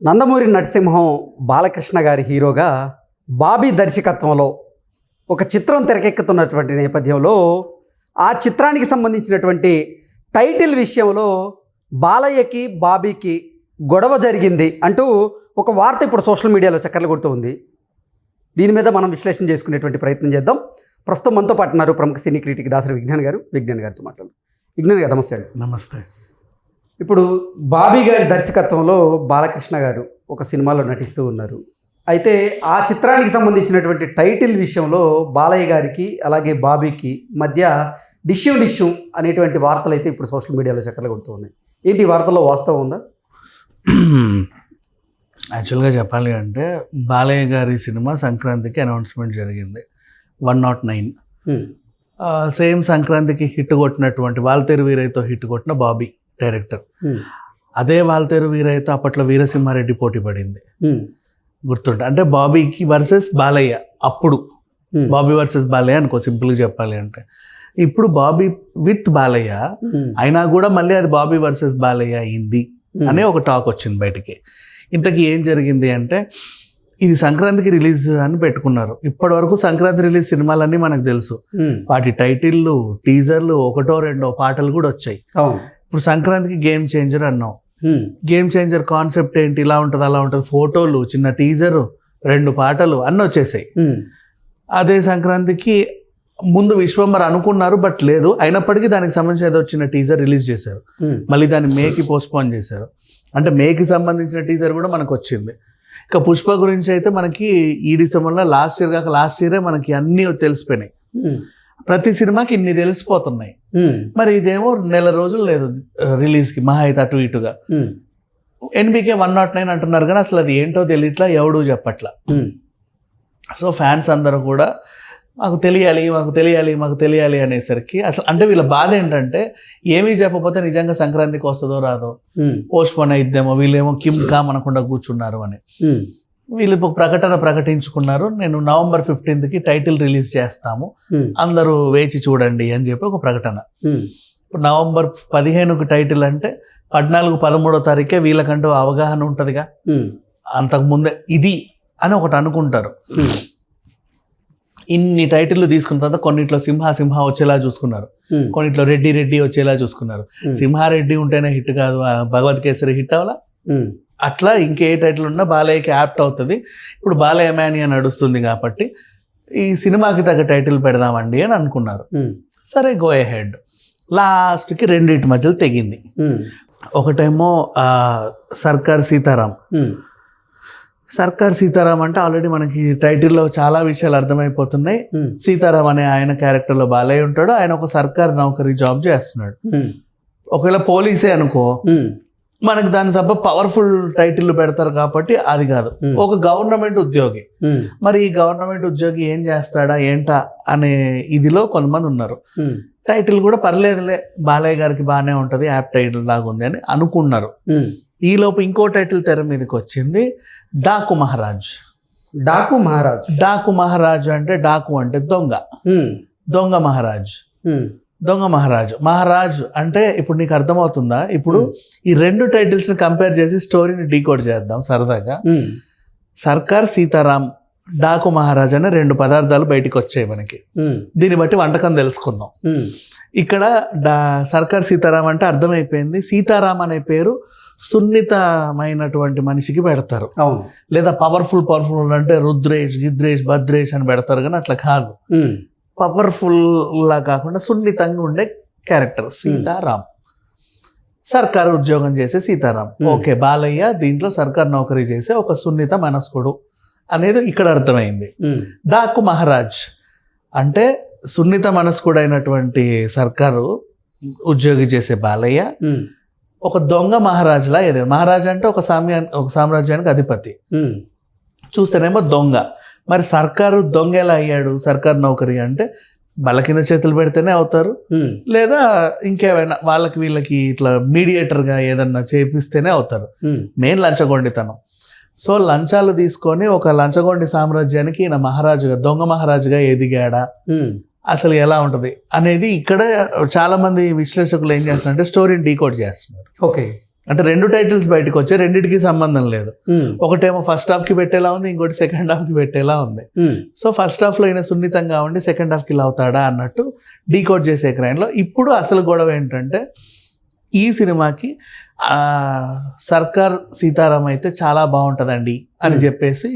నందమూరి నరసింహం బాలకృష్ణ గారి హీరోగా బాబీ దర్శకత్వంలో ఒక చిత్రం తెరకెక్కుతున్నటువంటి నేపథ్యంలో ఆ చిత్రానికి సంబంధించినటువంటి టైటిల్ విషయంలో బాలయ్యకి బాబీకి గొడవ జరిగింది అంటూ ఒక వార్త ఇప్పుడు సోషల్ మీడియాలో చక్కర్లు కొడుతూ ఉంది. దీని మీద మనం విశ్లేషణ చేసుకునేటువంటి ప్రయత్నం చేద్దాం. ప్రస్తుతం మనతో పాటు ఉన్నారు ప్రముఖ సినీ క్రిటిక్ దాసరి విజ్ఞాన్ గారితో మాట్లాడుతాం. విజ్ఞాన్ గారు నమస్తే అండి. నమస్తే. ఇప్పుడు బాబీ గారి దర్శకత్వంలో బాలకృష్ణ గారు ఒక సినిమాలో నటిస్తూ ఉన్నారు. అయితే ఆ చిత్రానికి సంబంధించినటువంటి టైటిల్ విషయంలో బాలయ్య గారికి అలాగే బాబీకి మధ్య డిష్యూ అనేటువంటి వార్తలు అయితే ఇప్పుడు సోషల్ మీడియాలో చక్కర్లు కొడుతూ ఉన్నాయి. ఏంటి ఈ వార్తల్లో వాస్తవం ఉందా? యాక్చువల్గా చెప్పాలి అంటే బాలయ్య గారి సినిమా సంక్రాంతికి అనౌన్స్మెంట్ జరిగింది 109. సేమ్ సంక్రాంతికి హిట్ కొట్టినటువంటి వాల్తేరు వీరయ్యతో హిట్ కొట్టిన బాబీ డైరెక్టర్. అదే వాల్తేరు వీరయ్యతో అప్పట్లో వీరసింహారెడ్డి పోటీ పడింది గుర్తుంటే. అంటే బాబీకి వర్సెస్ బాలయ్య. అప్పుడు బాబీ వర్సెస్ బాలయ్య అనుకో సింపుల్గా చెప్పాలి అంటే. ఇప్పుడు బాబీ విత్ బాలయ్య అయినా కూడా మళ్ళీ అది బాబీ వర్సెస్ బాలయ్య అయింది అనే ఒక టాక్ వచ్చింది బయటికి. ఇంతకీ ఏం జరిగింది అంటే ఇది సంక్రాంతికి రిలీజ్ అని పెట్టుకున్నారు. ఇప్పటి వరకు సంక్రాంతి రిలీజ్ సినిమాలన్నీ మనకు తెలుసు. వాటి టైటిల్లు, టీజర్లు, ఒకటో రెండో పాటలు కూడా వచ్చాయి. ఇప్పుడు సంక్రాంతికి గేమ్ చేంజర్ అన్నాం. గేమ్ చేంజర్ కాన్సెప్ట్ ఏంటి, ఇలా ఉంటుంది అలా ఉంటుంది, ఫోటోలు, చిన్న టీజరు, 2 పాటలు అన్నీ వచ్చేసాయి. అదే సంక్రాంతికి ముందు విశ్వంబర్ అనుకున్నారు, బట్ లేదు. అయినప్పటికీ దానికి సంబంధించి ఏదో చిన్న టీజర్ రిలీజ్ చేశారు. మళ్ళీ దాన్ని మేకి పోస్ట్పోన్ చేశారు. అంటే మేకి సంబంధించిన టీజర్ కూడా మనకు వచ్చింది. ఇక పుష్ప గురించి అయితే మనకి ఈ డిసెంబర్లో లాస్ట్ ఇయరే మనకి అన్నీ తెలిసిపోయినాయి. ప్రతి సినిమాకి ఇన్ని తెలిసిపోతున్నాయి. మరి ఇదేమో నెల రోజులు లేదు రిలీజ్కి, మహా అయితే అటు ఇటుగా. NBK 109 అంటున్నారు కానీ అసలు అది ఏంటో తెలియట్లా, ఎవడూ చెప్పట్లా. సో ఫ్యాన్స్ అందరూ కూడా మాకు తెలియాలి అనేసరికి అసలు అంటే వీళ్ళ బాధ ఏంటంటే ఏమీ చెప్పకపోతే నిజంగా సంక్రాంతికి వస్తుందో రాదో, పోస్ట్పోన్ అయిద్దేమో, వీళ్ళేమో కిమ్ కామ్ అనకుండా కూర్చున్నారు అని. వీళ్ళు ప్రకటన ప్రకటించుకున్నారు, నేను November 15కి టైటిల్ రిలీజ్ చేస్తాము, అందరూ వేచి చూడండి అని చెప్పి ఒక ప్రకటన. ఇప్పుడు November 15కి టైటిల్ అంటే 14-13వ తారీఖే వీళ్ళకంటూ అవగాహన ఉంటుందిగా. అంతకుముందే ఇది అని ఒకటి అనుకుంటారు. ఇన్ని టైటిల్లు తీసుకున్న తర్వాత కొన్నిట్లో సింహ వచ్చేలా చూసుకున్నారు, కొన్నిట్లో రెడ్డి వచ్చేలా చూసుకున్నారు. సింహారెడ్డి ఉంటేనే హిట్ కాదు, భగవత్ కేసరి హిట్ అవ్వాలా. అట్లా ఇంకే టైటిల్ ఉన్నా బాలయ్యకి యాప్ట్ అవుతుంది. ఇప్పుడు బాలయ్య మ్యాని అని నడుస్తుంది కాబట్టి ఈ సినిమాకి తగ్గ టైటిల్ పెడదామండి అని అనుకున్నారు. సరే గో అహెడ్. లాస్ట్కి రెండింటి మధ్యలో తెగింది. ఒకటేమో సర్కార్ సీతారాం అంటే ఆల్రెడీ మనకి టైటిల్లో చాలా విషయాలు అర్థమైపోతున్నాయి. సీతారాం అనే ఆయన క్యారెక్టర్లో బాలయ్య ఉంటాడు. ఆయన ఒక సర్కార్ నౌకరీ జాబ్ చేస్తున్నాడు. ఒకవేళ పోలీసే అనుకో, మనకి దాని తప్ప పవర్ఫుల్ టైటిల్ పెడతారు కాబట్టి అది కాదు. ఒక గవర్నమెంట్ ఉద్యోగి. మరి ఈ గవర్నమెంట్ ఉద్యోగి ఏం చేస్తాడా ఏంటా అనే ఇదిలో కొంతమంది ఉన్నారు. టైటిల్ కూడా పర్లేదులే, బాలయ్య గారికి బాగానే ఉంటుంది, యాప్ టైటిల్ లాగా ఉంది అని అనుకున్నారు. ఈలోపు ఇంకో టైటిల్ తెర మీదకి వచ్చింది, డాకు మహారాజ్ అంటే డాకు అంటే దొంగ మహారాజ్ అంటే ఇప్పుడు నీకు అర్థమవుతుందా? ఇప్పుడు ఈ 2 టైటిల్స్ ని కంపేర్ చేసి స్టోరీని డీకోడ్ చేద్దాం సరదాగా. సర్కార్ సీతారాం, డాకు మహారాజ్ అనే 2 పదార్థాలు బయటికి వచ్చాయి మనకి. దీన్ని బట్టి వంటకం తెలుసుకుందాం. ఇక్కడ సర్కార్ సీతారాం అంటే అర్థమైపోయింది, సీతారాం అనే పేరు సున్నితమైనటువంటి మనిషికి పెడతారు, లేదా పవర్ఫుల్ అంటే రుద్రేష్, గిద్రేష్, భద్రేష్ అని పెడతారు. కానీ అట్లా కాదు, పవర్ఫుల్ లా కాకుండా సున్నితంగా ఉండే క్యారెక్టర్ సీతారాం. సర్కారు ఉద్యోగం చేసే సీతారాం. ఓకే, బాలయ్య దీంట్లో సర్కార్ నౌకరీ చేసే ఒక సున్నిత మనస్కుడు అనేది ఇక్కడ అర్థమైంది. డాకు మహారాజ్ అంటే సున్నిత మనస్కుడు అయినటువంటి సర్కారు ఉద్యోగి చేసే బాలయ్య ఒక దొంగ మహారాజులా. ఏదైనా మహారాజు అంటే ఒక సామ్రాజ్యానికి అధిపతి, చూస్తేనేమో దొంగ. మరి సర్కారు దొంగ ఎలా అయ్యాడు? సర్కారు నౌకరీ అంటే బల్ల కింద చేతులు పెడితేనే అవుతారు, లేదా ఇంకేమైనా వీళ్ళకి ఇట్లా మీడియేటర్గా ఏదన్నా చేపిస్తేనే అవుతారు. మెయిన్ లంచగొండితనం. సో లంచాలు తీసుకొని ఒక లంచగొండి సామ్రాజ్యానికి ఈయన మహారాజుగా, దొంగ మహారాజుగా ఎదిగాడా, అసలు ఎలా ఉంటుంది అనేది ఇక్కడ చాలా మంది విశ్లేషకులు ఏం చేస్తున్నారంటే స్టోరీని డీకోడ్ చేస్తున్నారు. ఓకే, అంటే 2 టైటిల్స్ బయటకు వచ్చాయి, రెండింటికి సంబంధం లేదు. ఉమ్, ఒకటేమో ఫస్ట్ హాఫ్కి పెట్టేలా ఉంది, ఇంకోటి సెకండ్ హాఫ్కి పెట్టేలా ఉంది. ఉమ్, సో ఫస్ట్ హాఫ్లో ఈయన సున్నితంగా ఉండి సెకండ్ హాఫ్కి ఇలా అవుతాడా అన్నట్టు డీకోడ్ చేసే క్రైన్లో. ఇప్పుడు అసలు గొడవ ఏంటంటే ఈ సినిమాకి సర్కార్ సీతారాం అయితే చాలా బాగుంటుందండి అని చెప్పేసి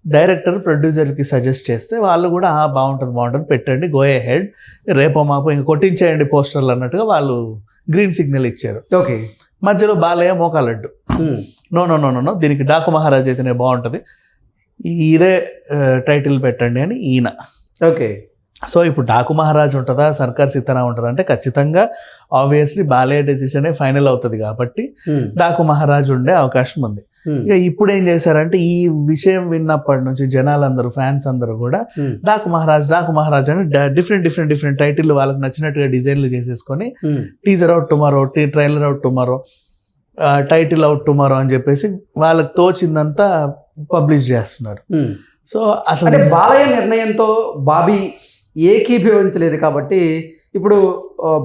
డైరెక్టర్ ప్రొడ్యూసర్కి సజెస్ట్ చేస్తే వాళ్ళు కూడా బాగుంటుంది పెట్టండి, గో హెడ్, రేపో మాపో ఇంకా కొట్టించేయండి పోస్టర్లు అన్నట్టుగా వాళ్ళు గ్రీన్ సిగ్నల్ ఇచ్చారు. ఓకే. మధ్యలో బాలయ్య మోకాలడ్డు, ఉమ్, నో దీనికి డాకు మహారాజ్ అయితేనే బాగుంటుంది, ఇదే టైటిల్ పెట్టండి అని ఈయన. ఓకే. సో ఇప్పుడు డాకు మహారాజ్ ఉంటుందా సర్కార్ సీతారాం ఉంటుందా అంటే ఖచ్చితంగా ఆబ్వియస్లీ బాలయ్య డెసిషనే ఫైనల్ అవుతుంది కాబట్టి ఉమ్, డాకు మహారాజ్ ఉండే అవకాశం ఉంది. ఉమ్, ఇక ఇప్పుడు ఏం చేశారంటే ఈ విషయం విన్నప్పటి నుంచి జనాలందరూ ఫ్యాన్స్ అందరూ కూడా ఉమ్, డాకు మహారాజ్ అని డిఫరెంట్ టైటిల్ వాళ్ళకి నచ్చినట్టుగా డిజైన్లు చేసేసుకొని um, teaser out tomorrow, trailer out tomorrow, title out tomorrow అని చెప్పేసి వాళ్ళకి తోచిందంతా పబ్లిష్ చేస్తున్నారు. ఉమ్. సో అసలు అంటే బాలయ్య నిర్ణయంతో బాబీ ఏకీభవించలేదు కాబట్టి ఇప్పుడు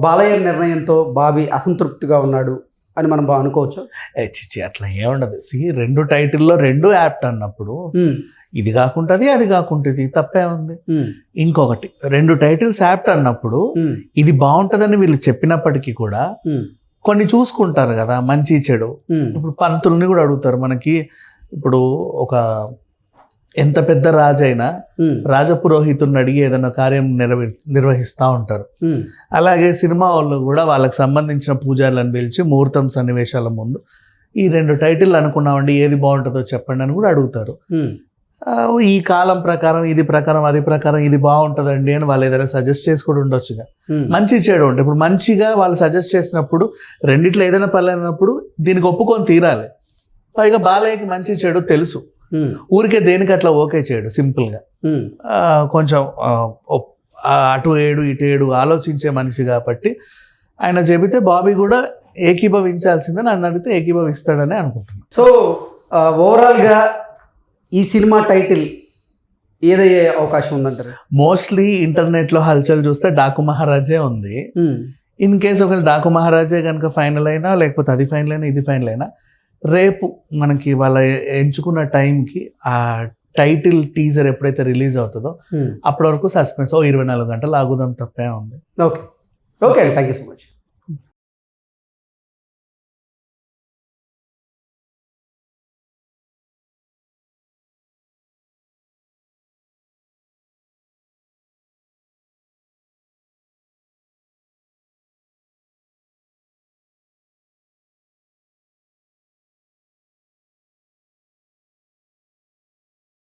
బాలయ్య నిర్ణయంతో బాబీ అసంతృప్తిగా ఉన్నాడు అని మనం అనుకోవచ్చు. చిచ్చి అట్లా ఏముండదు. 2 టైటిల్లో 2 యాప్ట్ అన్నప్పుడు ఉమ్, ఇది కాకుంటుంది అది కాకుంటుంది తప్పే ఉంది. ఉమ్, ఇంకొకటి 2 టైటిల్స్ యాప్ట్ అన్నప్పుడు ఉమ్, ఇది బాగుంటుందని వీళ్ళు చెప్పినప్పటికీ కూడా ఉమ్, కొన్ని చూసుకుంటారు కదా మంచి చెడు. ఉమ్, ఇప్పుడు పంతుల్ని కూడా అడుగుతారు. మనకి ఇప్పుడు ఒక ఎంత పెద్ద రాజైనా ఉమ్, రాజపురోహితుడిని అడిగి ఏదైనా కార్యం నిర్వహిస్తూ ఉంటారు. ఉమ్, అలాగే సినిమా వాళ్ళు కూడా వాళ్ళకి సంబంధించిన పూజారులను పిలిచి ముహూర్తం సన్నివేశాల ముందు ఈ 2 టైటిల్ అనుకున్నామండి ఏది బాగుంటుందో చెప్పండి అని కూడా అడుగుతారు. ఉమ్, ఈ కాలం ప్రకారం ఇది ప్రకారం అది ప్రకారం ఇది బాగుంటుందండి అని వాళ్ళు ఏదైనా సజెస్ట్ చేసి కూడా ఉండొచ్చుగా. ఉమ్, మంచి చెడు ఉంటాయి. ఇప్పుడు మంచిగా వాళ్ళు సజెస్ట్ చేసినప్పుడు రెండిట్లో ఏదైనా పర్లేనప్పుడు దీనికి ఒప్పుకొని తీరాలి. పైగా బాలయ్యకి మంచి చెడు తెలుసు, ఉమ్, ఊరికే దేనికి అట్లా ఓకే చేయడు. సింపుల్గా ఉమ్, కొంచెం అటు ఏడు ఇటు ఏడు ఆలోచించే మనిషి కాబట్టి ఆయన చెబితే బాబీ కూడా ఏకీభవించాల్సిందని నన్ను అడిగితే ఏకీభవిస్తాడని అనుకుంటున్నాను. సో ఓవరాల్గా ఈ సినిమా టైటిల్ ఏదయ్యే అవకాశం ఉందంటారు? మోస్ట్లీ ఇంటర్నెట్లో హల్చల్ చూస్తే డాకు మహారాజే ఉంది. ఉమ్, ఇన్ కేస్ ఒకవేళ డాకు మహారాజే కనుక ఫైనల్ అయినా లేకపోతే అది ఫైనల్ అయినా ఇది ఫైనల్ అయినా రేపు మనకి వాళ్ళ ఎంచుకున్న టైంకి ఆ టైటిల్ టీజర్ ఎప్పుడైతే రిలీజ్ అవుతుందో ఉమ్, అప్పటి వరకు సస్పెన్స్ 24 గంటలు ఆగుదాం తప్పే ఉంది. Okay. Okay, thank you so much.